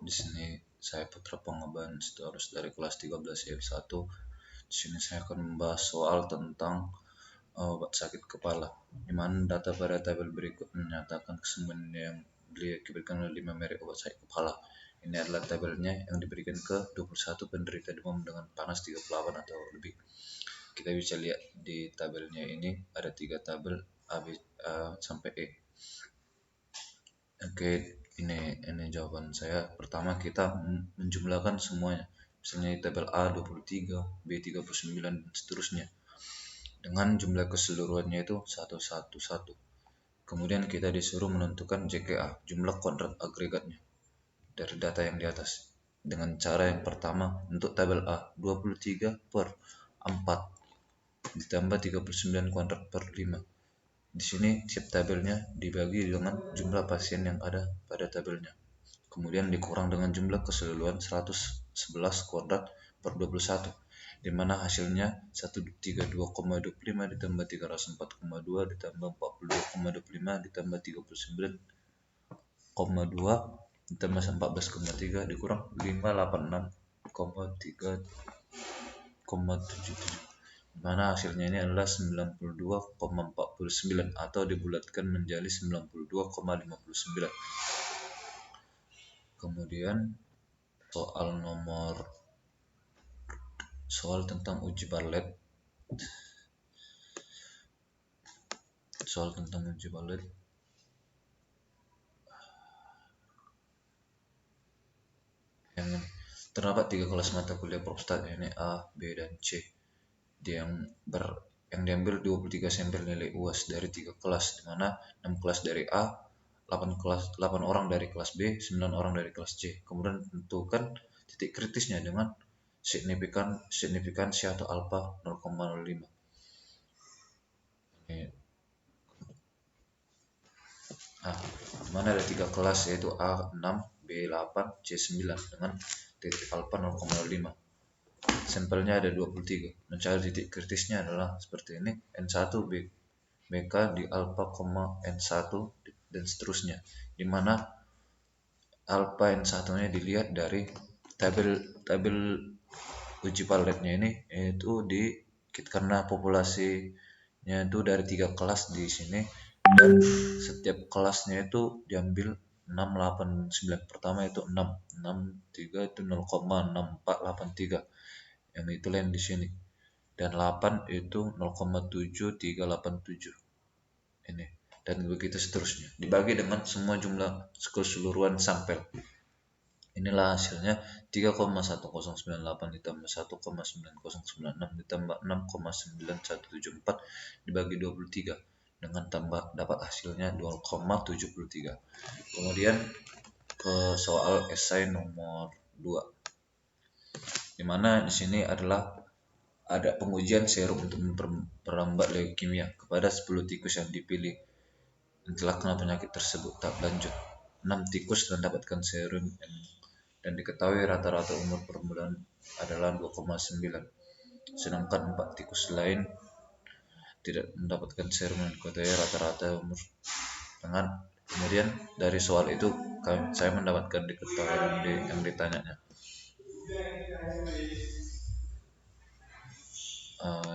Di sini saya Putra Pangaban Sitorus dari kelas 13 YF1. Di sini saya akan membahas soal tentang obat sakit kepala, di mana data pada tabel berikut menyatakan kesembuhan yang diberikan oleh 5 merek obat sakit kepala. Ini adalah tabelnya yang diberikan ke 21 penderita demam dengan panas 38 atau lebih. Kita bisa lihat di tabelnya ini ada 3 tabel A sampai E. Oke, ini jawaban saya. Pertama kita menjumlahkan semuanya. Misalnya di tabel A 23, B 39 dan seterusnya. Dengan jumlah keseluruhannya itu 111. Kemudian kita disuruh menentukan JKA, jumlah kontrak agregatnya dari data yang di atas. Dengan cara yang pertama, untuk tabel A 23 per 4 ditambah 39 kontrak per 5. Di sini tiap tabelnya dibagi dengan jumlah pasien yang ada pada tabelnya. Kemudian dikurang dengan jumlah keseluruhan 111 kuadrat per 21, di mana hasilnya 132,25 ditambah 304,2 ditambah 42,25 ditambah 39,2 ditambah 14,3 dikurang 586,77, mana hasilnya ini adalah 92,49 atau dibulatkan menjadi 92,59. Kemudian soal tentang uji Bartlett. Yang terdapat 3 kelas mata kuliah Propstat, yakni A, B, dan C. Yang diambil 23 sampel nilai UAS dari 3 kelas, di mana 6 kelas dari A, 8 orang dari kelas B, 9 orang dari kelas C. Kemudian tentukan titik kritisnya dengan signifikansi atau alfa 0,05. Mana ada 3 kelas, yaitu A6, B8, C9 dengan titik alfa 0,05. Sampelnya ada 23. Mencari titik kritisnya adalah seperti ini: N1 BK di alfa, N1 dan seterusnya, di mana alfa N1-nya dilihat dari tabel uji Bartlettnya ini, yaitu karena populasinya itu dari 3 kelas di sini, dan setiap kelasnya itu diambil 6, 8, 9. Pertama itu 6, 3 itu 0,6483, yang itu lain di sini, dan 8 itu 0,7387 ini, dan begitu seterusnya, dibagi dengan semua jumlah keseluruhan sampel. Inilah hasilnya: 3,1098 ditambah 1,9096 ditambah 6,9174 dibagi 23 dengan dapat hasilnya 0,73. Kemudian ke soal esai nomor 2, di mana di sini adalah ada pengujian serum untuk memperlambat leukemia kepada 10 tikus yang dipilih yang telah kena penyakit tersebut tahap lanjut. 6 tikus mendapatkan serum dan diketahui rata-rata umur permulaan adalah 2,9, sedangkan 4 tikus lain tidak mendapatkan serum dan diketahui rata-rata umur dengan. Kemudian dari soal itu saya mendapatkan diketahui yang ditanyanya.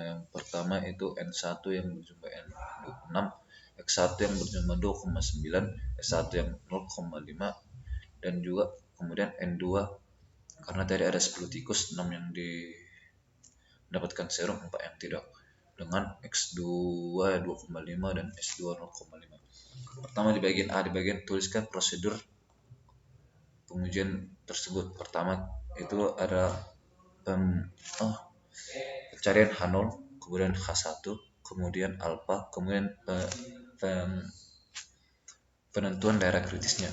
Yang pertama itu N1 yang berjumlah N6, X1 yang berjumlah 2,9, S1 yang 0,5, dan juga kemudian N2 karena tadi ada 10 tikus, 6 yang mendapatkan serum, 4 yang tidak, dengan X2 2,5 dan S2 0,5. Pertama di bagian A, di bagian tuliskan prosedur pengujian tersebut. Pertama itu ada pencarian H0, kemudian H1, kemudian alfa, kemudian penentuan daerah kritisnya.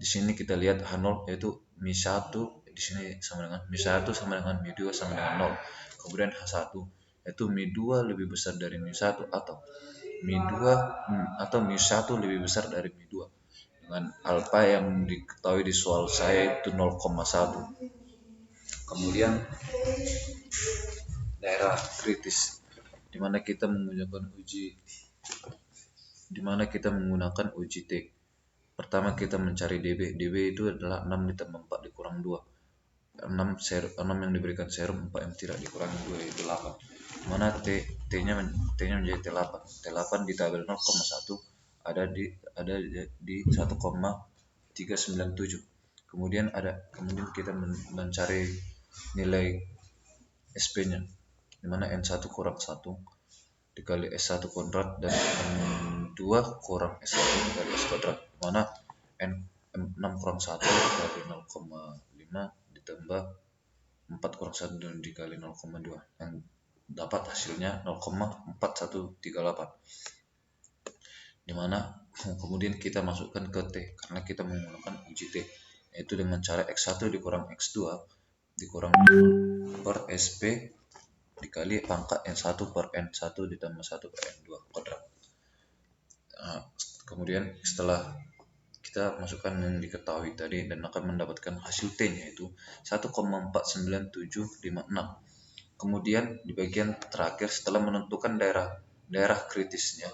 Di sini kita lihat H0 yaitu Mi1, di sini sama dengan Mi1 sama dengan Mi2 sama dengan 0. Kemudian H1 yaitu Mi2 lebih besar dari Mi1 atau Mi2 atau Mi1 lebih besar dari Mi2, dengan alfa yang diketahui di soal saya itu 0,1. Kemudian daerah kritis, di mana kita menggunakan uji T. Pertama kita mencari dB. dB itu adalah 6 ditambah 4 dikurang 2. 6 yang diberikan serum, 4 yang tidak dikurangi 2 yaitu 8. Mana T-nya menjadi T8. T8 di tabel 0,1 ada di 1,397. Kemudian kita mencari nilai SP-nya, dimana N1 kurang 1 dikali S1 kuadrat dan N2 kurang S1 dikali S kuadrat, mana N6 kurang 1 dikali 0,5 ditambah 4 kurang 1 dikali 0,2 yang dapat hasilnya 0,4138, dimana kemudian kita masukkan ke T karena kita menggunakan uji T, yaitu dengan cara X1 dikurang X2 dikurang 5 per SP dikali pangkat N1 per N1 ditambah 1 per N2 kuadrat. Nah, kemudian setelah kita masukkan yang diketahui tadi dan akan mendapatkan hasil T-nya itu 1,49756. Kemudian di bagian terakhir setelah menentukan daerah kritisnya,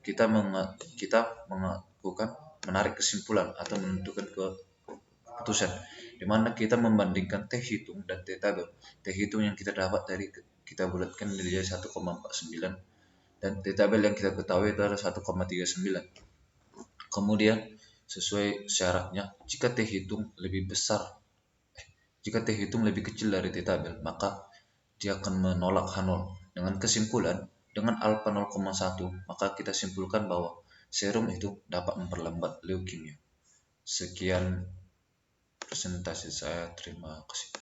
kita melakukan menarik kesimpulan atau menentukan keputusan, di mana kita membandingkan T hitung dan T tabel. T hitung yang kita dapat dari kita bulatkan menjadi 1,49 dan T tabel yang kita ketahui itu adalah 1,39. Kemudian sesuai syaratnya, jika T hitung lebih kecil dari T tabel, maka dia akan menolak H0. Dengan kesimpulan, dengan alfa 0,1, maka kita simpulkan bahwa serum itu dapat memperlambat leukemia. Sekian presentasi saya, terima kasih.